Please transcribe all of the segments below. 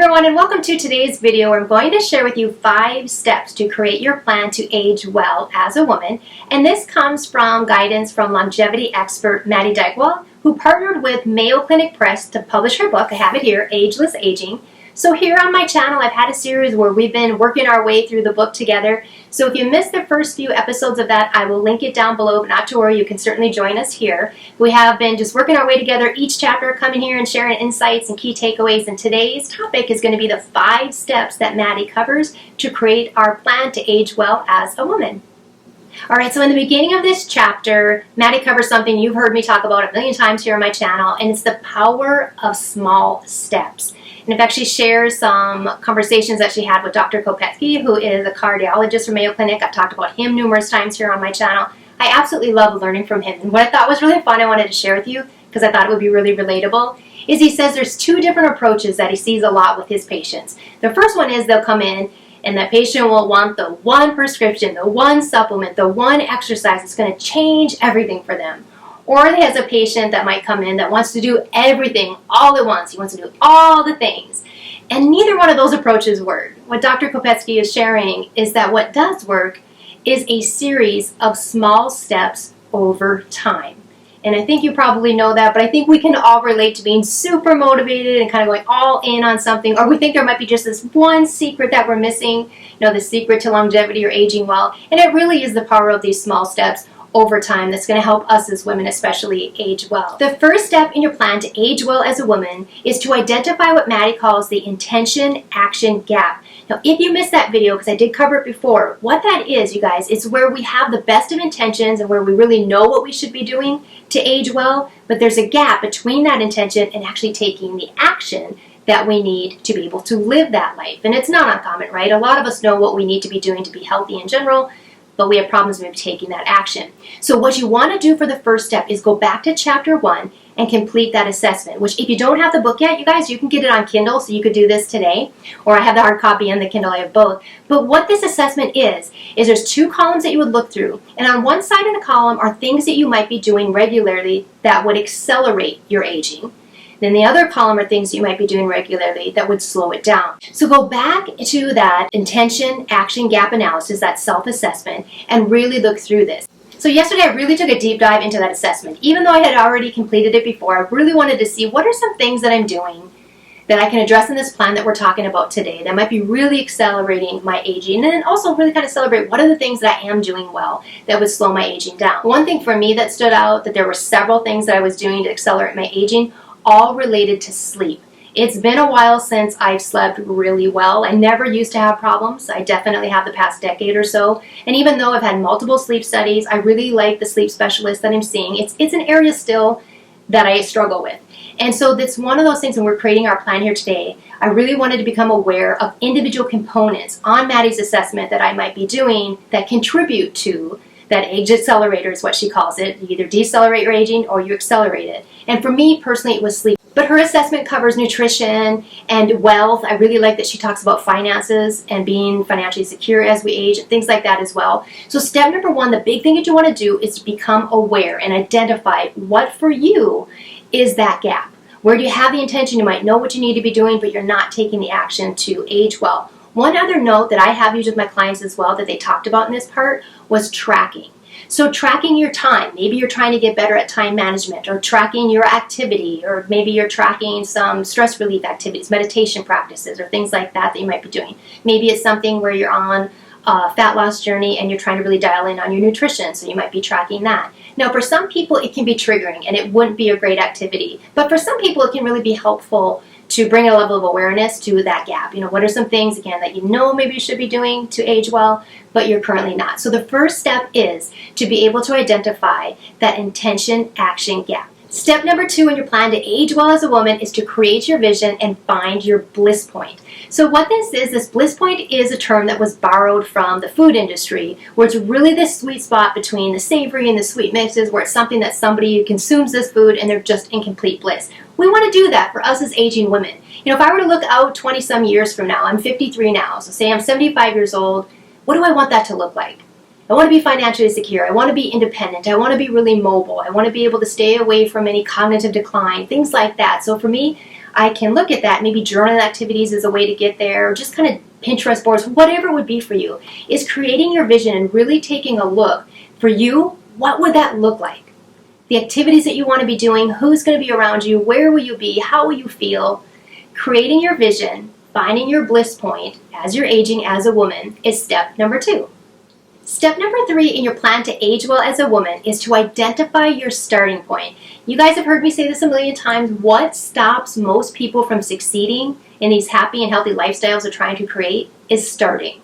everyone, and welcome to today's video where I'm going to share with you 5 steps to create your plan to age well as a woman. And this comes from guidance from longevity expert Maddy Dychtwald, who partnered with Mayo Clinic Press to publish her book. I have it here, Ageless Aging. So here on my channel, I've had a series where we've been working our way through the book together. So if you missed the first few episodes of that, I will link it down below, but not to worry, you can certainly join us here. We have been just working our way together, each chapter coming here and sharing insights and key takeaways, and today's topic is going to be the 5 steps that Maddy covers to create our plan to age well as a woman. Alright, so in the beginning of this chapter, Maddy covers something you've heard me talk about a million times here on my channel, and it's the power of small steps. And in fact, she shares some conversations that she had with Dr. Kopetsky, who is a cardiologist from Mayo Clinic. I've talked about him numerous times here on my channel. I absolutely love learning from him. And what I thought was really fun, I wanted to share with you, because I thought it would be really relatable, is he says there's 2 different approaches that he sees a lot with his patients. The first one is they'll come in and that patient will want the one prescription, the one supplement, the one exercise that's going to change everything for them. Or he has a patient that might come in that wants to do everything all at once. He wants to do all the things. And neither one of those approaches work. What Dr. Kopetsky is sharing is that what does work is a series of small steps over time. And I think you probably know that, but I think we can all relate to being super motivated and kind of going all in on something, or we think there might be just this one secret that we're missing, the secret to longevity or aging well. And it really is the power of these small steps over time that's going to help us as women especially age well. The first step in your plan to age well as a woman is to identify what Maddy calls the intention-action gap. Now, if you missed that video, because I did cover it before, what that is, you guys, it's where we have the best of intentions and where we really know what we should be doing to age well, but there's a gap between that intention and actually taking the action that we need to be able to live that life. And it's not uncommon, right? A lot of us know what we need to be doing to be healthy in general, but we have problems with taking that action. So what you want to do for the first step is go back to chapter 1 and complete that assessment, which if you don't have the book yet, you guys, you can get it on Kindle, so you could do this today, or I have the hard copy and the Kindle, I have both. But what this assessment is there's 2 columns that you would look through, and on one side of the column are things that you might be doing regularly that would accelerate your aging. Then the other column are things you might be doing regularly that would slow it down. So go back to that intention action gap analysis, that self-assessment, and really look through this. So yesterday I really took a deep dive into that assessment. Even though I had already completed it before, I really wanted to see what are some things that I'm doing that I can address in this plan that we're talking about today that might be really accelerating my aging, and then also really kind of celebrate what are the things that I am doing well that would slow my aging down. One thing for me that stood out, that there were several things that I was doing to accelerate my aging, all related to sleep. It's been a while since I've slept really well. I never used to have problems. I definitely have the past decade or so. And even though I've had multiple sleep studies, I really like the sleep specialist that I'm seeing. It's an area still that I struggle with. And so that's one of those things when we're creating our plan here today. I really wanted to become aware of individual components on Maddy's assessment that I might be doing that contribute to that age accelerator is what she calls it. You either decelerate your aging or you accelerate it. And for me personally, it was sleep. But her assessment covers nutrition and wealth. I really like that she talks about finances and being financially secure as we age and things like that as well. So step number 1, the big thing that you want to do is to become aware and identify what for you is that gap. Where do you have the intention? You might know what you need to be doing, but you're not taking the action to age well. One other note that I have used with my clients as well that they talked about in this part was tracking. So tracking your time. Maybe you're trying to get better at time management, or tracking your activity, or maybe you're tracking some stress relief activities, meditation practices, or things like that that you might be doing. Maybe it's something where you're on a fat loss journey and you're trying to really dial in on your nutrition, so you might be tracking that. Now, for some people, it can be triggering and it wouldn't be a great activity. But for some people, it can really be helpful to bring a level of awareness to that gap. What are some things, again, that maybe you should be doing to age well, but you're currently not. So the first step is to be able to identify that intention-action gap. Step number 2 in your plan to age well as a woman is to create your vision and find your bliss point. So what this bliss point is a term that was borrowed from the food industry, where it's really this sweet spot between the savory and the sweet mixes, where it's something that somebody consumes this food and they're just in complete bliss. We want to do that for us as aging women. If I were to look out 20 some years from now, I'm 53 now, so say I'm 75 years old, what do I want that to look like? I want to be financially secure. I want to be independent. I want to be really mobile. I want to be able to stay away from any cognitive decline, things like that. So for me, I can look at that. Maybe journaling activities is a way to get there, or just kind of Pinterest boards, whatever it would be for you, is creating your vision and really taking a look. For you, what would that look like? The activities that you want to be doing, who's going to be around you, where will you be, how will you feel? Creating your vision, finding your bliss point as you're aging as a woman is step number 2. Step number 3 in your plan to age well as a woman is to identify your starting point. You guys have heard me say this a million times. What stops most people from succeeding in these happy and healthy lifestyles they're trying to create is starting.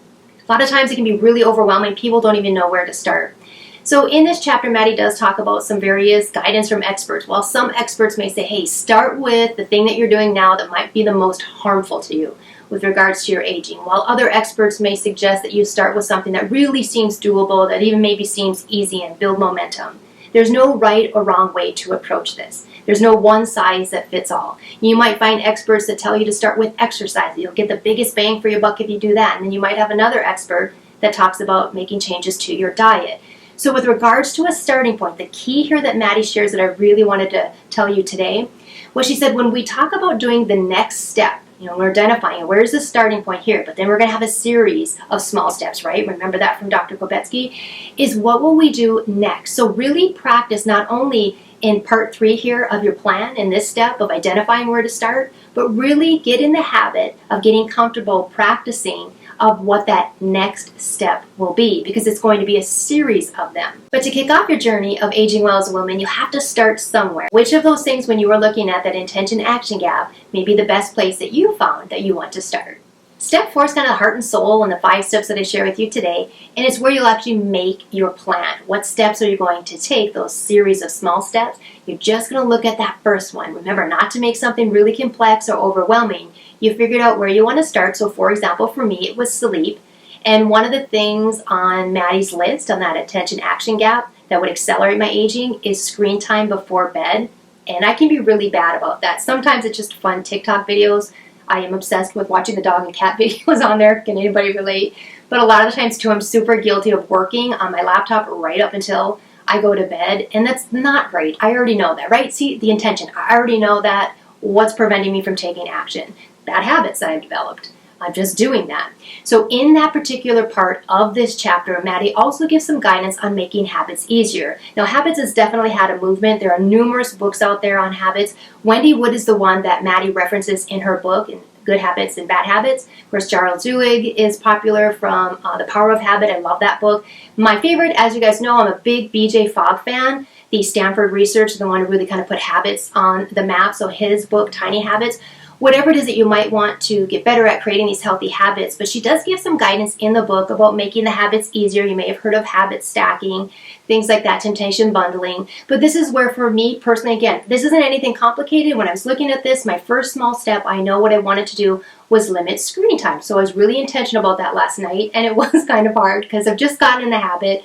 A lot of times it can be really overwhelming. People don't even know where to start. So in this chapter, Maddy does talk about some various guidance from experts. While some experts may say, hey, start with the thing that you're doing now that might be the most harmful to you with regards to your aging. While other experts may suggest that you start with something that really seems doable, that even maybe seems easy and build momentum. There's no right or wrong way to approach this. There's no one size that fits all. You might find experts that tell you to start with exercise. You'll get the biggest bang for your buck if you do that. And then you might have another expert that talks about making changes to your diet. So with regards to a starting point, the key here that Maddy shares that I really wanted to tell you today was she said when we talk about doing the next step, we're identifying where's the starting point here, but then we're going to have a series of small steps, right? Remember that from Dr. Kobetsky, is what will we do next? So really practice not only in part 3 here of your plan in this step of identifying where to start, but really get in the habit of getting comfortable practicing of what that next step will be, because it's going to be a series of them. But to kick off your journey of aging well as a woman, you have to start somewhere. Which of those things, when you are looking at that intention action gap, may be the best place that you found that you want to start? Step 4 is kind of heart and soul and the 5 steps that I share with you today, and it's where you'll actually make your plan. What steps are you going to take, those series of small steps? You're just going to look at that first one. Remember, not to make something really complex or overwhelming. You figured out where you want to start. So for example, for me, it was sleep. And one of the things on Maddy's list on that attention action gap that would accelerate my aging is screen time before bed. And I can be really bad about that. Sometimes it's just fun TikTok videos. I am obsessed with watching the dog and cat videos on there. Can anybody relate? But a lot of the times too, I'm super guilty of working on my laptop right up until I go to bed. And that's not great. I already know that, right? See, the intention. I already know that. What's preventing me from taking action? Bad habits that I've developed. I'm just doing that. So in that particular part of this chapter, Maddy also gives some guidance on making habits easier. Now, habits has definitely had a movement. There are numerous books out there on habits. Wendy Wood is the one that Maddy references in her book, in Good Habits and Bad Habits. Of course, Charles Duhigg is popular from The Power of Habit. I love that book. My favorite, as you guys know, I'm a big BJ Fogg fan. The Stanford research, the one who really kind of put habits on the map. So his book, Tiny Habits. Whatever it is that you might want to get better at creating these healthy habits, but she does give some guidance in the book about making the habits easier. You may have heard of habit stacking, things like that, temptation bundling. But this is where, for me personally, again, this isn't anything complicated. When I was looking at this, my first small step, I know what I wanted to do was limit screen time. So I was really intentional about that last night, and it was kind of hard because I've just gotten in the habit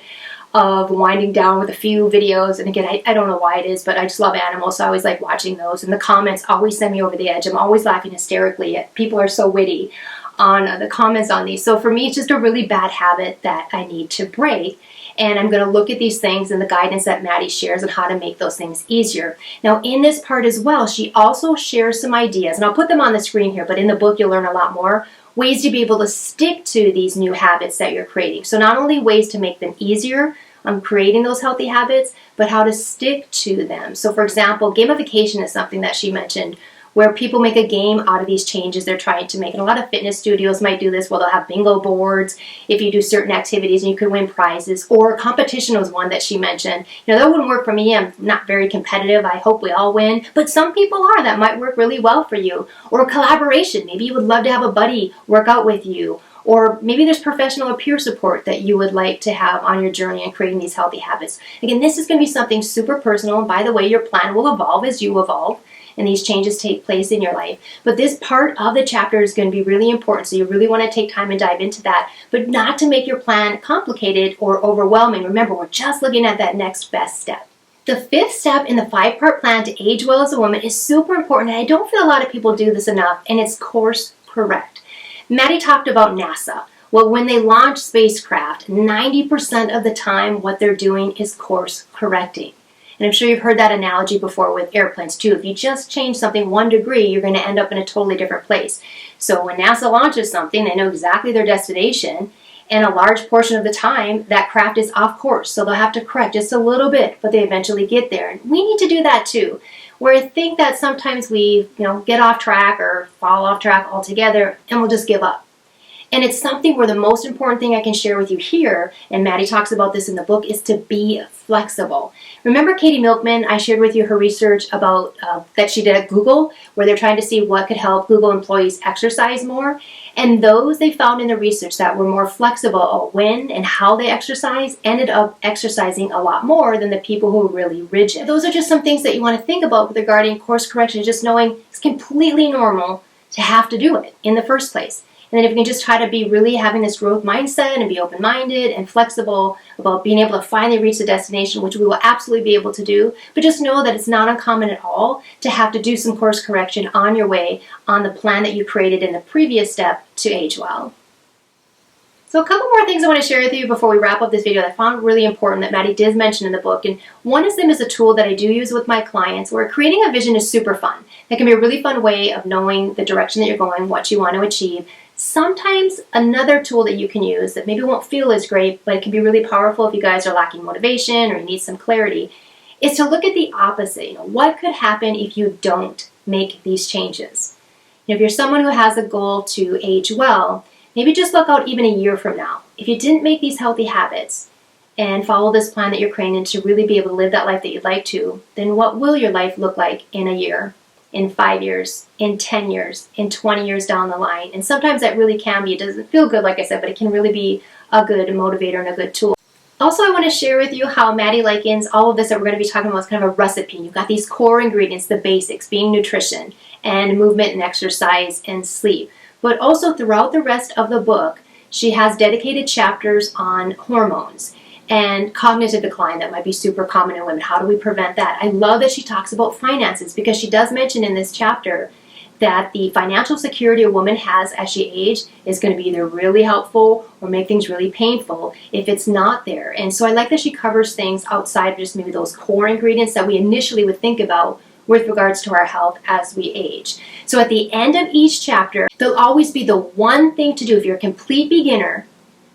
of winding down with a few videos. And again, I don't know why it is, but I just love animals, so I always like watching those. And the comments always send me over the edge. I'm always laughing hysterically. People are so witty on the comments on these. So for me, it's just a really bad habit that I need to break. And I'm going to look at these things and the guidance that Maddy shares on how to make those things easier. Now, in this part as well, she also shares some ideas, and I'll put them on the screen here, but in the book you'll learn a lot more, ways to be able to stick to these new habits that you're creating. So not only ways to make them easier on creating those healthy habits, but how to stick to them. So for example, gamification is something that she mentioned, where people make a game out of these changes they're trying to make. And a lot of fitness studios might do this, where they'll have bingo boards if you do certain activities and you can win prizes. Or competition was one that she mentioned. That wouldn't work for me. I'm not very competitive. I hope we all win. But some people are. That might work really well for you. Or collaboration. Maybe you would love to have a buddy work out with you. Or maybe there's professional or peer support that you would like to have on your journey in creating these healthy habits. Again, this is going to be something super personal. And by the way, your plan will evolve as you evolve and these changes take place in your life. But this part of the chapter is going to be really important, so you really want to take time and dive into that, but not to make your plan complicated or overwhelming. Remember, we're just looking at that next best step. The 5th step in the 5-part plan to age well as a woman is super important, and I don't feel a lot of people do this enough, and it's course correct. Maddy talked about NASA. Well, when they launch spacecraft, 90% of the time what they're doing is course correcting. And I'm sure you've heard that analogy before with airplanes too. If you just change something 1 degree, you're going to end up in a totally different place. So when NASA launches something, they know exactly their destination, and a large portion of the time, that craft is off course. So they'll have to correct just a little bit, but they eventually get there. And we need to do that too, where I think that sometimes we get off track or fall off track altogether, and we'll just give up. And it's something where the most important thing I can share with you here, and Maddy talks about this in the book, is to be flexible. Remember Katie Milkman? I shared with you her research about that she did at Google, where they're trying to see what could help Google employees exercise more. And those they found in the research that were more flexible on when and how they exercise ended up exercising a lot more than the people who were really rigid. Those are just some things that you want to think about regarding course correction, just knowing it's completely normal to have to do it in the first place. And then if you can just try to be really having this growth mindset and be open-minded and flexible about being able to finally reach the destination, which we will absolutely be able to do, but just know that it's not uncommon at all to have to do some course correction on your way on the plan that you created in the previous step to age well. So a couple more things I want to share with you before we wrap up this video that I found really important that Maddy did mention in the book. And one of them is a tool that I do use with my clients where creating a vision is super fun. That can be a really fun way of knowing the direction that you're going, what you want to achieve. Sometimes another tool that you can use that maybe won't feel as great, but it can be really powerful if you guys are lacking motivation or you need some clarity, is to look at the opposite. What could happen if you don't make these changes? If you're someone who has a goal to age well, maybe just look out even a year from now. If you didn't make these healthy habits and follow this plan that you're creating to really be able to live that life that you'd like to, then what will your life look like in a year, in 5 years, in 10 years, in 20 years down the line? And sometimes that really can be, it doesn't feel good like I said, but it can really be a good motivator and a good tool. Also, I want to share with you how Maddy likens all of this that we're going to be talking about as kind of a recipe. You've got these core ingredients, the basics, being nutrition and movement and exercise and sleep. But also throughout the rest of the book, she has dedicated chapters on hormones and cognitive decline that might be super common in women. How do we prevent that? I love that she talks about finances because she does mention in this chapter that the financial security a woman has as she ages is going to be either really helpful or make things really painful if it's not there. And so I like that she covers things outside of just maybe those core ingredients that we initially would think about with regards to our health as we age. So at the end of each chapter, there'll always be the one thing to do. If you're a complete beginner,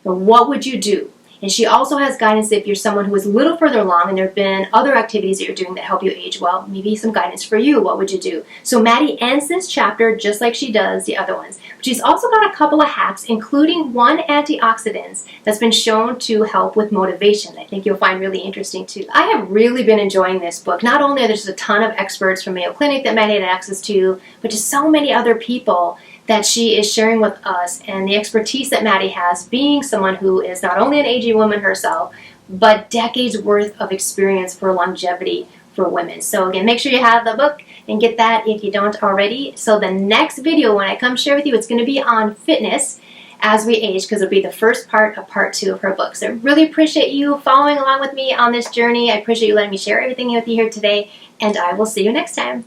then what would you do? And she also has guidance if you're someone who is a little further along and there have been other activities that you're doing that help you age well, maybe some guidance for you. What would you do? So Maddy ends this chapter just like she does the other ones. But she's also got a couple of hacks, including one antioxidant that's been shown to help with motivation. I think you'll find really interesting too. I have really been enjoying this book. Not only are there just a ton of experts from Mayo Clinic that Maddy had access to, but just so many other people that she is sharing with us, and the expertise that Maddy has, being someone who is not only an aging woman herself, but decades worth of experience for longevity for women. So again, make sure you have the book and get that if you don't already. So the next video when I come share with you, it's going to be on fitness as we age, because it'll be the first part of part 2 of her book. So I really appreciate you following along with me on this journey. I appreciate you letting me share everything with you here today, and I will see you next time.